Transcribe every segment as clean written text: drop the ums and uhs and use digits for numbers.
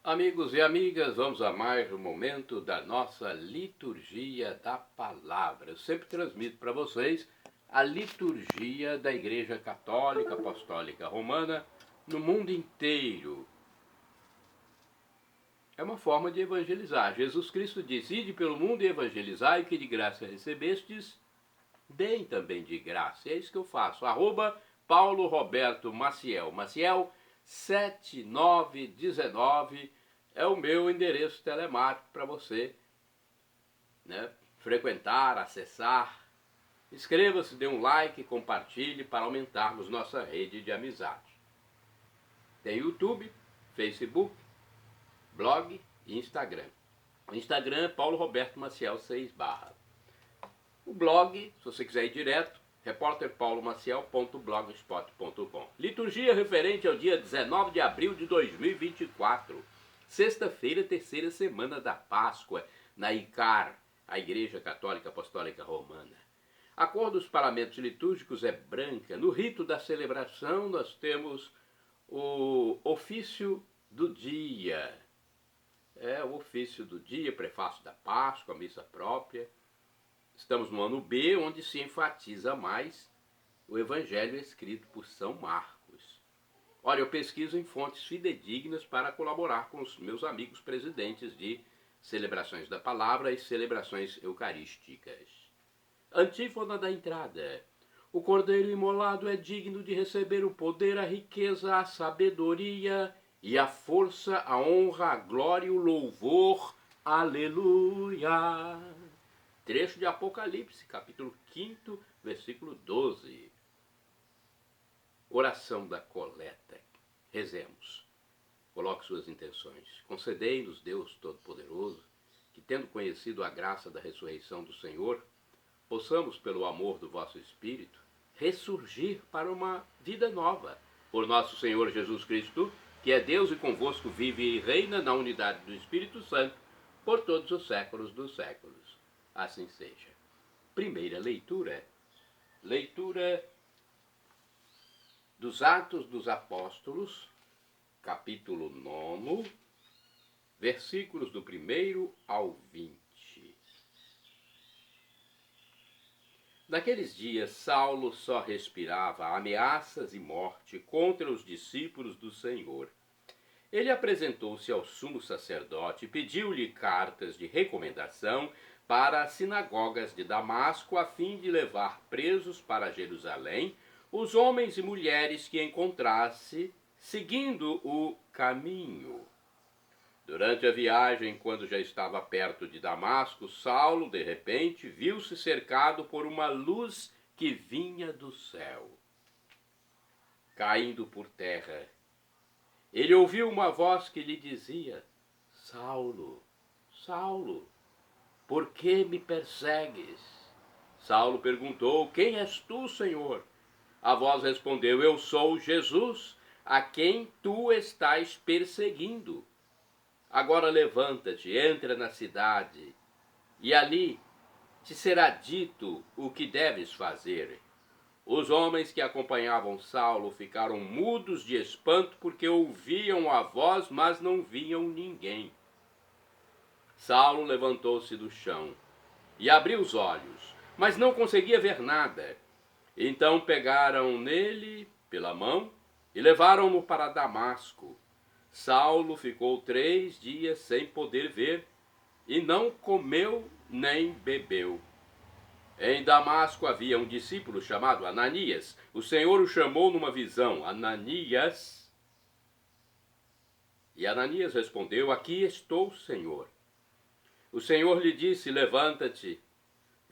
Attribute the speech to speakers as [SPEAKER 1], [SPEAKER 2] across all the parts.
[SPEAKER 1] Amigos e amigas, vamos a mais um momento da nossa liturgia da palavra. Eu sempre transmito para vocês a liturgia da Igreja Católica Apostólica Romana no mundo inteiro. É uma forma de evangelizar. Jesus Cristo disse: ide pelo mundo e evangelizai, que de graça recebestes, deem também de graça. É isso que eu faço. Paulo Roberto Maciel. Maciel 7919 é o meu endereço telemático para você, né, frequentar, acessar. Inscreva-se, dê um like, compartilhe para aumentarmos nossa rede de amizade. Tem YouTube, Facebook, blog e Instagram. O Instagram é Paulo Roberto Maciel 6 barra. O blog, se você quiser ir direto, repórterpaulomaciel.blogspot.com. Liturgia referente ao dia 19 de abril de 2024. Sexta-feira, terceira semana da Páscoa, na ICAR, a Igreja Católica Apostólica Romana. A cor dos paramentos litúrgicos é branca. No rito da celebração, nós temos o ofício do dia. É o ofício do dia, prefácio da Páscoa, a missa própria. Estamos no ano B, onde se enfatiza mais o evangelho escrito por São Marcos. Olha, eu pesquiso em fontes fidedignas para colaborar com os meus amigos presidentes de celebrações da palavra e celebrações eucarísticas. Antífona da entrada. O cordeiro imolado é digno de receber o poder, a riqueza, a sabedoria e a força, a honra, a glória e o louvor. Aleluia! Trecho de Apocalipse, capítulo 5, versículo 12. Oração da coleta. Rezemos. Coloque suas intenções. Concedei-nos, Deus Todo-Poderoso, que, tendo conhecido a graça da ressurreição do Senhor, possamos, pelo amor do vosso Espírito, ressurgir para uma vida nova. Por nosso Senhor Jesus Cristo, que é Deus e convosco vive e reina na unidade do Espírito Santo, por todos os séculos dos séculos. Assim seja. Primeira leitura. Leitura dos Atos dos Apóstolos, capítulo 9, versículos do 1 ao 20. Naqueles dias, Saulo só respirava ameaças e morte contra os discípulos do Senhor. Ele apresentou-se ao sumo sacerdote e pediu-lhe cartas de recomendação para as sinagogas de Damasco, a fim de levar presos para Jerusalém os homens e mulheres que encontrasse seguindo o caminho. Durante a viagem, quando já estava perto de Damasco, Saulo, de repente, viu-se cercado por uma luz que vinha do céu. Caindo por terra, ele ouviu uma voz que lhe dizia: Saulo, Saulo, por que me persegues? Saulo perguntou: Quem és tu, Senhor? A voz respondeu: Eu sou Jesus, a quem tu estás perseguindo. Agora levanta-te, entra na cidade, e ali te será dito o que deves fazer. Os homens que acompanhavam Saulo ficaram mudos de espanto, porque ouviam a voz, mas não viam ninguém. Saulo levantou-se do chão e abriu os olhos, mas não conseguia ver nada. Então pegaram nele pela mão e levaram-no para Damasco. Saulo ficou 3 dias sem poder ver e não comeu nem bebeu. Em Damasco havia um discípulo chamado Ananias. O Senhor o chamou numa visão: Ananias. E Ananias respondeu: Aqui estou, Senhor. O Senhor lhe disse: Levanta-te,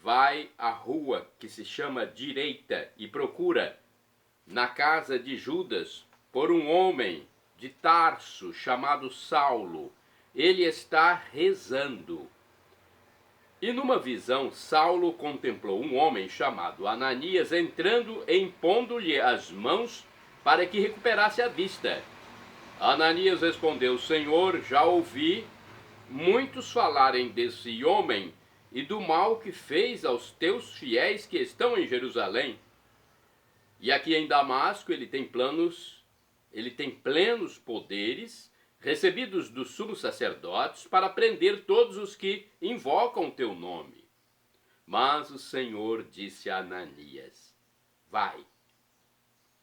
[SPEAKER 1] vai à rua que se chama Direita e procura, na casa de Judas, por um homem de Tarso chamado Saulo. Ele está rezando. E numa visão, Saulo contemplou um homem chamado Ananias entrando e impondo-lhe as mãos para que recuperasse a vista. Ananias respondeu: Senhor, já ouvi muitos falarem desse homem e do mal que fez aos teus fiéis que estão em Jerusalém. E aqui em Damasco ele tem plenos poderes recebidos dos sumos sacerdotes, para prender todos os que invocam teu nome. Mas o Senhor disse a Ananias: vai,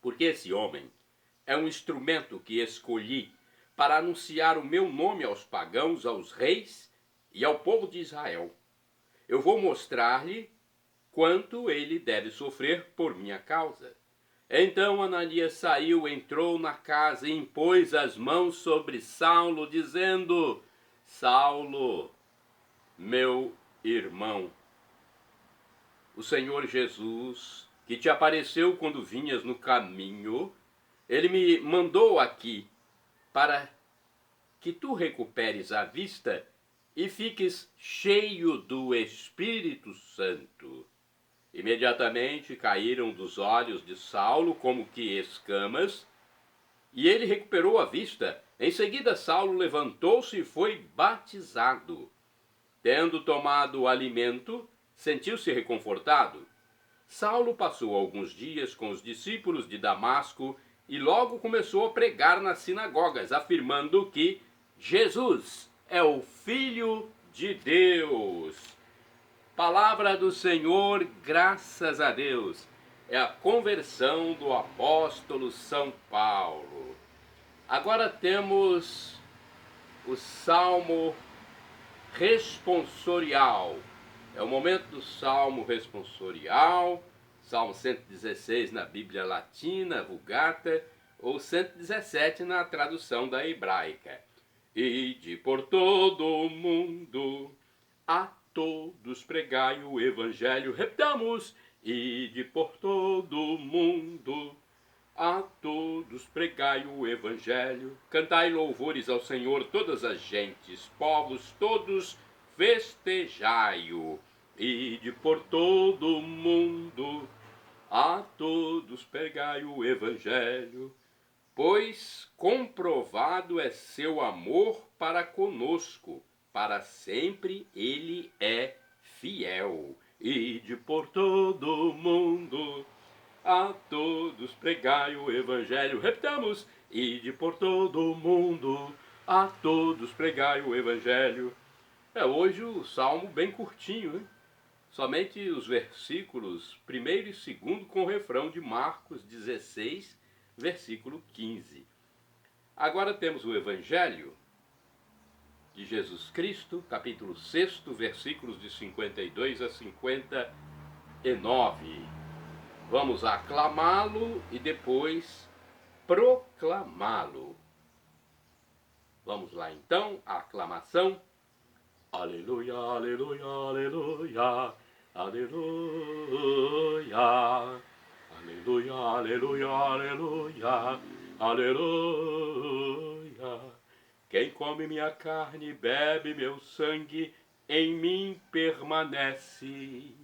[SPEAKER 1] porque esse homem é um instrumento que escolhi para anunciar o meu nome aos pagãos, aos reis e ao povo de Israel. Eu vou mostrar-lhe quanto ele deve sofrer por minha causa. Então Ananias saiu, entrou na casa e impôs as mãos sobre Saulo, dizendo: Saulo, meu irmão, o Senhor Jesus, que te apareceu quando vinhas no caminho, ele me mandou aqui para que tu recuperes a vista e fiques cheio do Espírito Santo. Imediatamente caíram dos olhos de Saulo como que escamas, e ele recuperou a vista. Em seguida, Saulo levantou-se e foi batizado. Tendo tomado o alimento, sentiu-se reconfortado. Saulo passou alguns dias com os discípulos de Damasco e logo começou a pregar nas sinagogas, afirmando que Jesus é o Filho de Deus. Palavra do Senhor, graças a Deus. É a conversão do apóstolo São Paulo. Agora temos o Salmo responsorial. É o momento do Salmo responsorial, Salmo 116 na Bíblia Latina, Vulgata, ou 117 na tradução da hebraica. Ide por todo o mundo, a todos pregai o Evangelho. Repitamos: ide por todo o mundo, a todos pregai o Evangelho. Cantai louvores ao Senhor todas as gentes, povos todos festejai-o. Ide por todo o mundo, a todos pregai o Evangelho. Pois comprovado é seu amor para conosco, para sempre ele é fiel. Ide por todo o mundo, a todos pregai o Evangelho. Repitamos: ide por todo o mundo, a todos pregai o Evangelho. Hoje o salmo bem curtinho, né? Somente os versículos 1º e 2º com o refrão de Marcos 16, versículo 15. Agora temos o Evangelho de Jesus Cristo, capítulo 6, versículos de 52 a 59. Vamos aclamá-lo e depois proclamá-lo. Vamos lá então, a aclamação. Aleluia, aleluia, aleluia, aleluia, aleluia, aleluia, aleluia, aleluia. Quem come minha carne e bebe meu sangue, em mim permanece,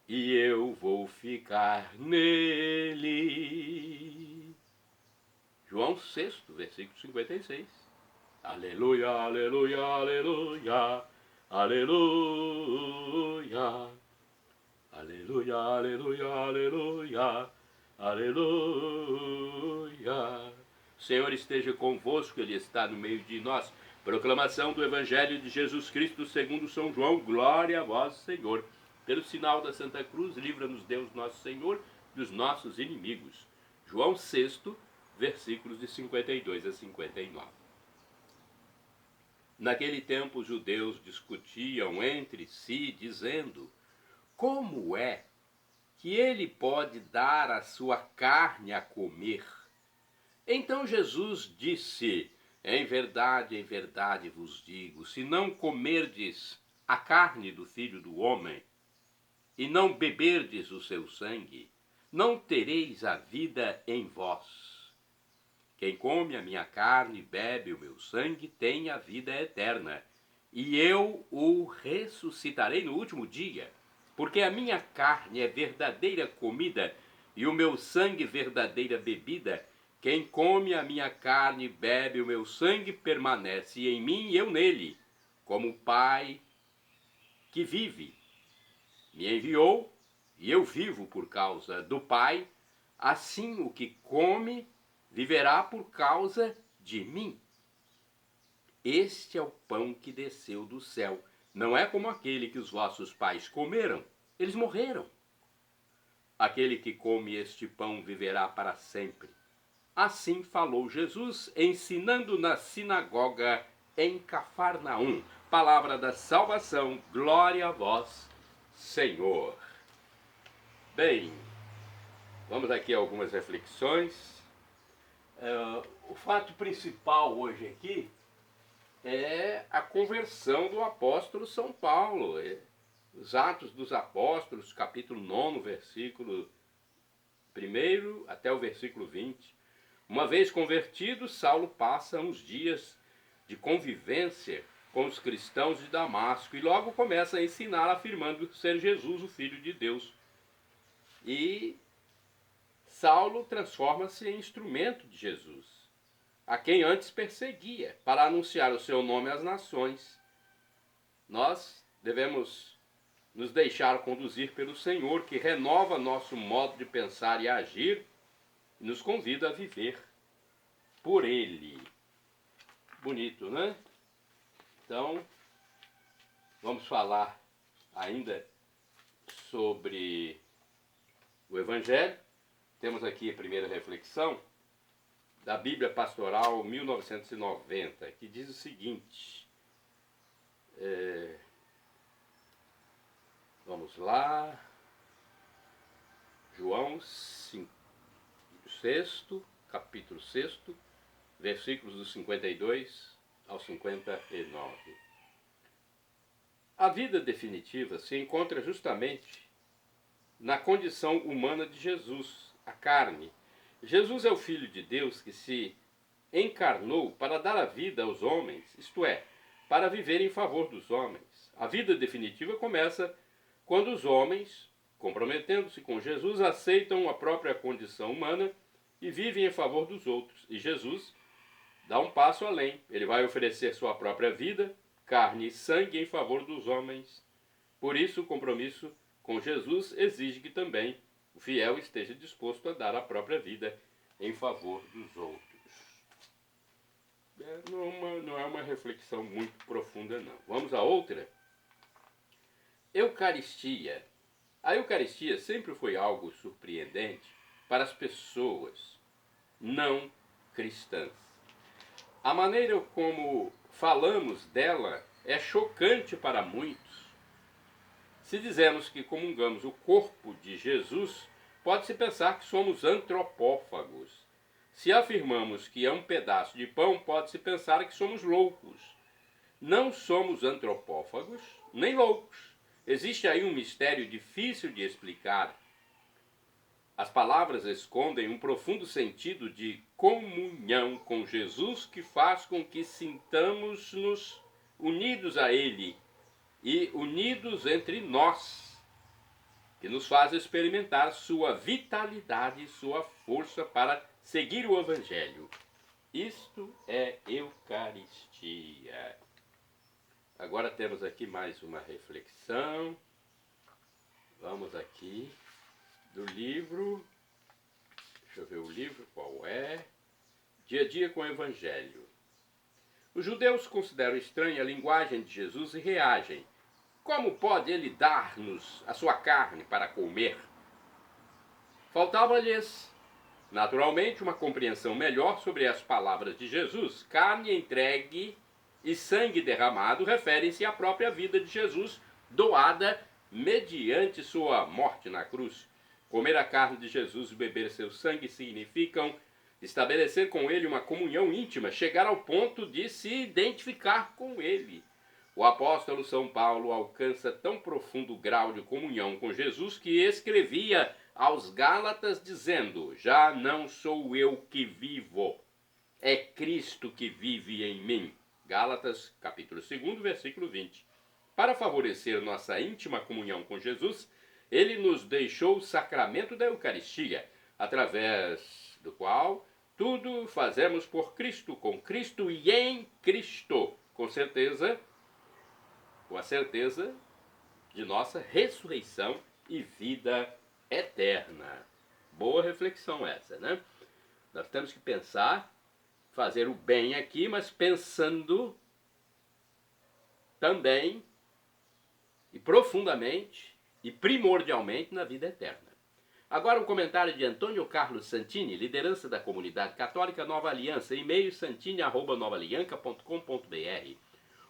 [SPEAKER 1] e eu vou ficar nele. João 6, versículo 56. Aleluia, aleluia, aleluia, aleluia, aleluia, aleluia, aleluia, aleluia. Senhor esteja convosco, Ele está no meio de nós. Proclamação do Evangelho de Jesus Cristo segundo São João. Glória a vós, Senhor. Pelo sinal da Santa Cruz, livra-nos Deus nosso Senhor dos nossos inimigos. João 6, versículos de 52 a 59. Naquele tempo os judeus discutiam entre si, dizendo: como é que ele pode dar a sua carne a comer? Então Jesus disse: em verdade vos digo, se não comerdes a carne do Filho do Homem e não beberdes o seu sangue, não tereis a vida em vós. Quem come a minha carne e bebe o meu sangue tem a vida eterna, e eu o ressuscitarei no último dia, porque a minha carne é verdadeira comida e o meu sangue verdadeira bebida. Quem come a minha carne e bebe o meu sangue permanece em mim e eu nele, como o Pai que vive me enviou, e eu vivo por causa do Pai, assim o que come viverá por causa de mim. Este é o pão que desceu do céu. Não é como aquele que os vossos pais comeram. Eles morreram. Aquele que come este pão viverá para sempre. Assim falou Jesus, ensinando na sinagoga em Cafarnaum. Palavra da salvação, glória a vós, Senhor. Bem, vamos aqui a algumas reflexões. O fato principal hoje aqui é a conversão do apóstolo São Paulo. Os Atos dos Apóstolos, capítulo 9, versículo 1 até o versículo 20. Uma vez convertido, Saulo passa uns dias de convivência com os cristãos de Damasco e logo começa a ensinar, afirmando ser Jesus o Filho de Deus. E Saulo transforma-se em instrumento de Jesus, a quem antes perseguia, para anunciar o seu nome às nações. Nós devemos nos deixar conduzir pelo Senhor, que renova nosso modo de pensar e agir, e nos convida a viver por Ele. Bonito, né? Então, vamos falar ainda sobre o Evangelho. Temos aqui a primeira reflexão da Bíblia Pastoral 1990, que diz o seguinte. Vamos lá. João 6, capítulo 6, versículos do 52 ao 59. A vida definitiva se encontra justamente na condição humana de Jesus, a carne. Jesus é o Filho de Deus que se encarnou para dar a vida aos homens, isto é, para viver em favor dos homens. A vida definitiva começa quando os homens, comprometendo-se com Jesus, aceitam a própria condição humana e vivem em favor dos outros. E Jesus dá um passo além. Ele vai oferecer sua própria vida, carne e sangue em favor dos homens. Por isso, o compromisso com Jesus exige que também o fiel esteja disposto a dar a própria vida em favor dos outros. Não é uma reflexão muito profunda, não. Vamos a outra? Eucaristia. A Eucaristia sempre foi algo surpreendente para as pessoas não cristãs. A maneira como falamos dela é chocante para muitos. Se dizemos que comungamos o corpo de Jesus, pode-se pensar que somos antropófagos. Se afirmamos que é um pedaço de pão, pode-se pensar que somos loucos. Não somos antropófagos, nem loucos. Existe aí um mistério difícil de explicar. As palavras escondem um profundo sentido de comunhão com Jesus que faz com que sintamos-nos unidos a Ele e unidos entre nós, que nos faz experimentar sua vitalidade e sua força para seguir o Evangelho. Isto é Eucaristia. Agora temos aqui mais uma reflexão. Vamos aqui do livro. Deixa eu ver o livro, qual é? Dia a Dia com o Evangelho. Os judeus consideram estranha a linguagem de Jesus e reagem. Como pode ele dar-nos a sua carne para comer? Faltava-lhes, naturalmente, uma compreensão melhor sobre as palavras de Jesus. Carne entregue e sangue derramado referem-se à própria vida de Jesus, doada mediante sua morte na cruz. Comer a carne de Jesus e beber seu sangue significam estabelecer com ele uma comunhão íntima, chegar ao ponto de se identificar com ele. O apóstolo São Paulo alcança tão profundo grau de comunhão com Jesus que escrevia aos Gálatas dizendo: já não sou eu que vivo, é Cristo que vive em mim. Gálatas, capítulo 2, versículo 20. Para favorecer nossa íntima comunhão com Jesus, ele nos deixou o sacramento da Eucaristia, através do qual tudo fazemos por Cristo, com Cristo e em Cristo, com a certeza de nossa ressurreição e vida eterna. Boa reflexão essa, né? Nós temos que pensar, fazer o bem aqui, mas pensando também, e profundamente, e primordialmente na vida eterna. Agora um comentário de Antônio Carlos Santini, liderança da comunidade católica Nova Aliança, e-mail santini@novaalianca.com.br.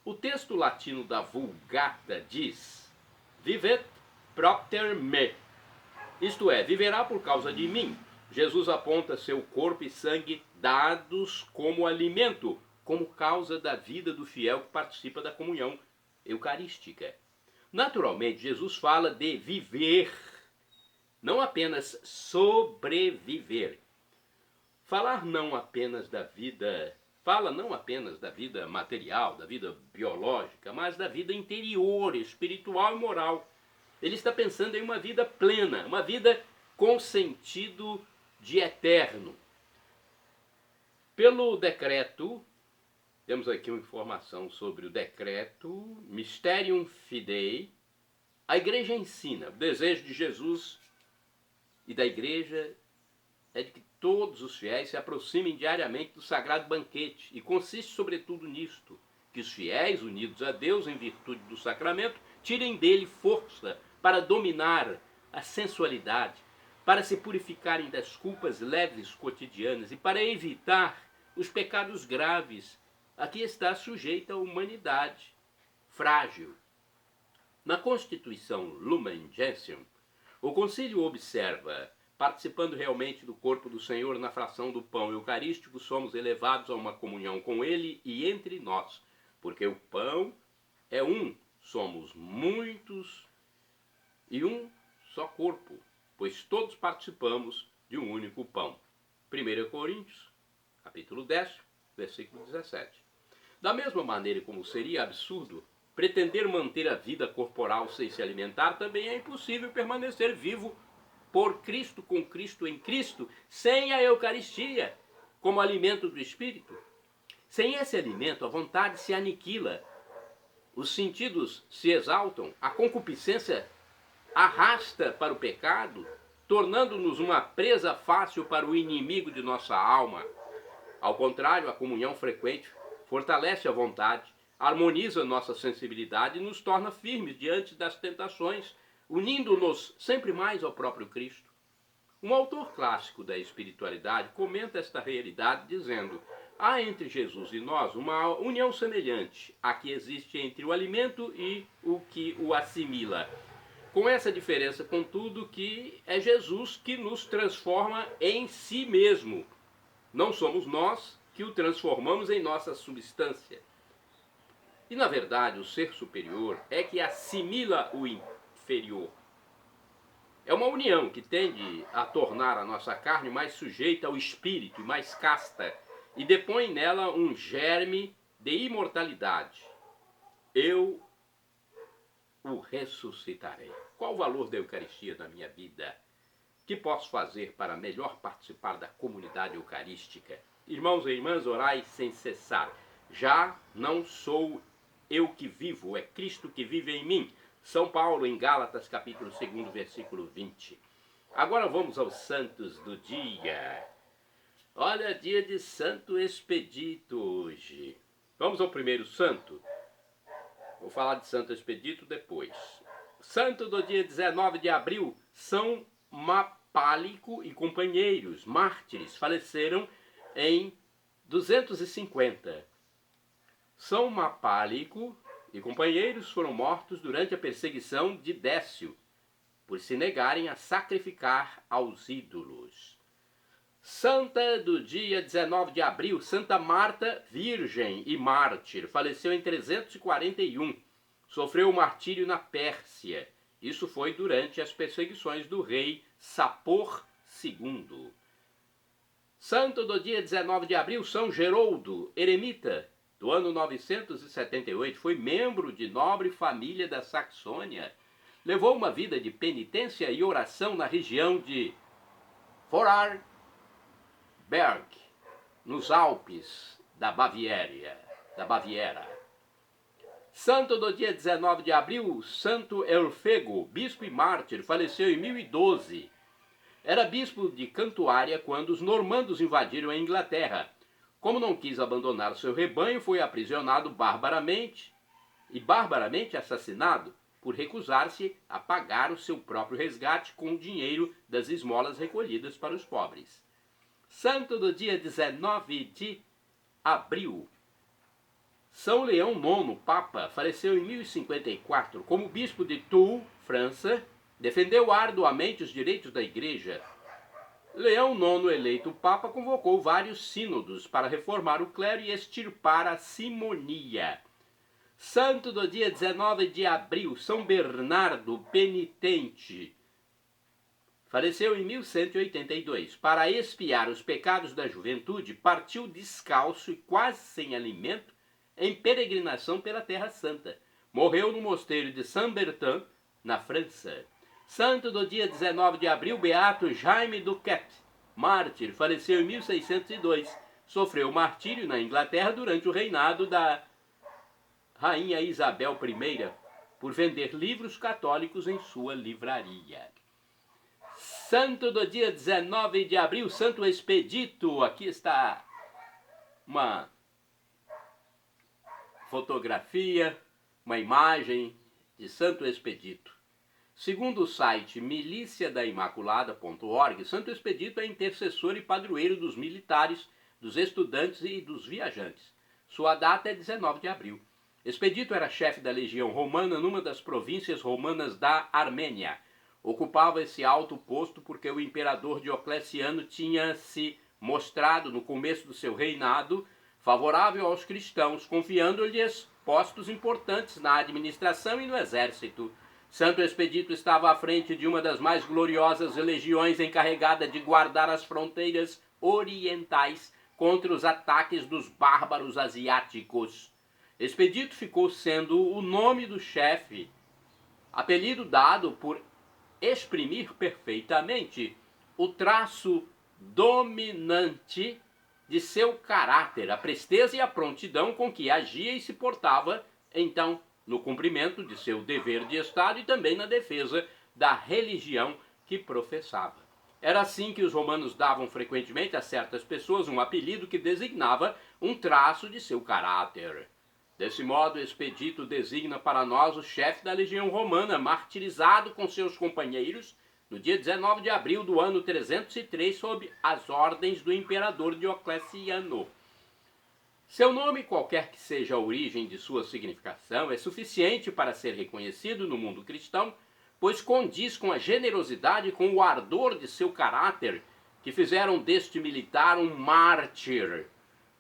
[SPEAKER 1] O texto latino da Vulgata diz: Vivet propter me, isto é, viverá por causa de mim. Jesus aponta seu corpo e sangue dados como alimento, como causa da vida do fiel que participa da comunhão eucarística. Naturalmente, Jesus fala de viver, não apenas sobreviver. Fala não apenas da vida material, da vida biológica, mas da vida interior, espiritual e moral. Ele está pensando em uma vida plena, uma vida com sentido de eterno. Pelo decreto, temos aqui uma informação sobre o decreto Mysterium Fidei. A igreja ensina, o desejo de Jesus e da igreja é de que todos os fiéis se aproximem diariamente do sagrado banquete, e consiste sobretudo nisto, que os fiéis, unidos a Deus em virtude do sacramento, tirem dele força para dominar a sensualidade, para se purificarem das culpas leves cotidianas e para evitar os pecados graves a que está sujeita a humanidade frágil. Na Constituição Lumen Gentium, o Concílio observa: participando realmente do corpo do Senhor na fração do pão eucarístico, somos elevados a uma comunhão com Ele e entre nós, porque o pão é um, somos muitos e um só corpo, pois todos participamos de um único pão. 1 Coríntios, capítulo 10, versículo 17. Da mesma maneira como seria absurdo pretender manter a vida corporal sem se alimentar, também é impossível permanecer vivo por Cristo, com Cristo em Cristo, sem a Eucaristia, como alimento do Espírito. Sem esse alimento, a vontade se aniquila, os sentidos se exaltam, a concupiscência arrasta para o pecado, tornando-nos uma presa fácil para o inimigo de nossa alma. Ao contrário, a comunhão frequente fortalece a vontade, harmoniza nossa sensibilidade e nos torna firmes diante das tentações, unindo-nos sempre mais ao próprio Cristo. Um autor clássico da espiritualidade comenta esta realidade dizendo: há entre Jesus e nós uma união semelhante à que existe entre o alimento e o que o assimila. Com essa diferença, contudo, que é Jesus que nos transforma em si mesmo. Não somos nós que o transformamos em nossa substância. E, na verdade, o ser superior é que assimila o inferior. É uma união que tende a tornar a nossa carne mais sujeita ao espírito e mais casta, e depõe nela um germe de imortalidade. Eu o ressuscitarei. Qual o valor da Eucaristia na minha vida? O que posso fazer para melhor participar da comunidade eucarística? Irmãos e irmãs, orai sem cessar. Já não sou eu que vivo, é Cristo que vive em mim. São Paulo, em Gálatas, capítulo 2, versículo 20. Agora vamos aos santos do dia. Olha, dia de Santo Expedito hoje. Vamos ao primeiro santo. Vou falar de Santo Expedito depois. Santo do dia 19 de abril, São Mapálico e companheiros, mártires, faleceram em 250. São Mapálico e companheiros foram mortos durante a perseguição de Décio, por se negarem a sacrificar aos ídolos. Santa do dia 19 de abril, Santa Marta, virgem e mártir, faleceu em 341. Sofreu o martírio na Pérsia. Isso foi durante as perseguições do rei Sapor II. Santo do dia 19 de abril, São Geroldo, eremita, do ano 978, foi membro de nobre família da Saxônia. Levou uma vida de penitência e oração na região de Vorarlberg, nos Alpes da Baviera. Santo do dia 19 de abril, Santo Elfego, bispo e mártir, faleceu em 1012. Era bispo de Cantuária quando os normandos invadiram a Inglaterra. Como não quis abandonar seu rebanho, foi aprisionado barbaramente e barbaramente assassinado por recusar-se a pagar o seu próprio resgate com o dinheiro das esmolas recolhidas para os pobres. Santo do dia 19 de abril. São Leão IX, Papa, faleceu em 1054. Como bispo de Tours, França, defendeu arduamente os direitos da Igreja. Leão IX, eleito Papa, convocou vários sínodos para reformar o clero e extirpar a simonia. Santo do dia 19 de abril, São Bernardo Penitente, faleceu em 1182. Para expiar os pecados da juventude, partiu descalço e quase sem alimento em peregrinação pela Terra Santa. Morreu no mosteiro de Saint-Bertin, na França. Santo do dia 19 de abril, Beato Jaime Duquet, mártir, faleceu em 1602. Sofreu martírio na Inglaterra durante o reinado da Rainha Isabel I, por vender livros católicos em sua livraria. Santo do dia 19 de abril, Santo Expedito. Aqui está uma fotografia, uma imagem de Santo Expedito. Segundo o site miliciadaimaculada.org, Santo Expedito é intercessor e padroeiro dos militares, dos estudantes e dos viajantes. Sua data é 19 de abril. Expedito era chefe da legião romana numa das províncias romanas da Armênia. Ocupava esse alto posto porque o imperador Diocleciano tinha se mostrado, no começo do seu reinado, favorável aos cristãos, confiando-lhes postos importantes na administração e no exército. Santo Expedito estava à frente de uma das mais gloriosas legiões encarregada de guardar as fronteiras orientais contra os ataques dos bárbaros asiáticos. Expedito ficou sendo o nome do chefe, apelido dado por exprimir perfeitamente o traço dominante de seu caráter, a presteza e a prontidão com que agia e se portava, então, no cumprimento de seu dever de Estado e também na defesa da religião que professava. Era assim que os romanos davam frequentemente a certas pessoas um apelido que designava um traço de seu caráter. Desse modo, Expedito designa para nós o chefe da legião romana, martirizado com seus companheiros no dia 19 de abril do ano 303, sob as ordens do imperador Diocleciano. Seu nome, qualquer que seja a origem de sua significação, é suficiente para ser reconhecido no mundo cristão, pois condiz com a generosidade e com o ardor de seu caráter, que fizeram deste militar um mártir.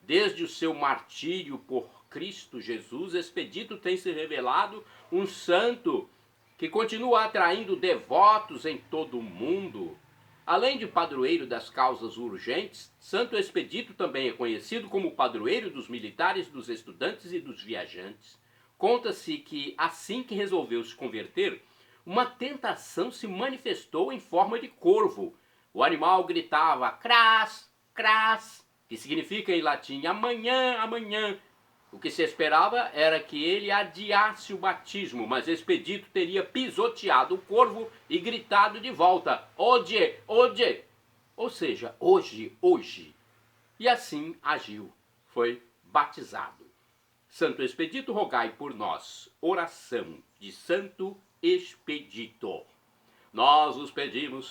[SPEAKER 1] Desde o seu martírio por Cristo Jesus, Expedito tem se revelado um santo que continua atraindo devotos em todo o mundo. Além de padroeiro das causas urgentes, Santo Expedito também é conhecido como padroeiro dos militares, dos estudantes e dos viajantes. Conta-se que, assim que resolveu se converter, uma tentação se manifestou em forma de corvo. O animal gritava cras, cras, que significa em latim amanhã, amanhã. O que se esperava era que ele adiasse o batismo, mas Expedito teria pisoteado o corvo e gritado de volta, hoje, hoje, ou seja, hoje, hoje. E assim agiu, foi batizado. Santo Expedito, rogai por nós. Oração de Santo Expedito. Nós os pedimos,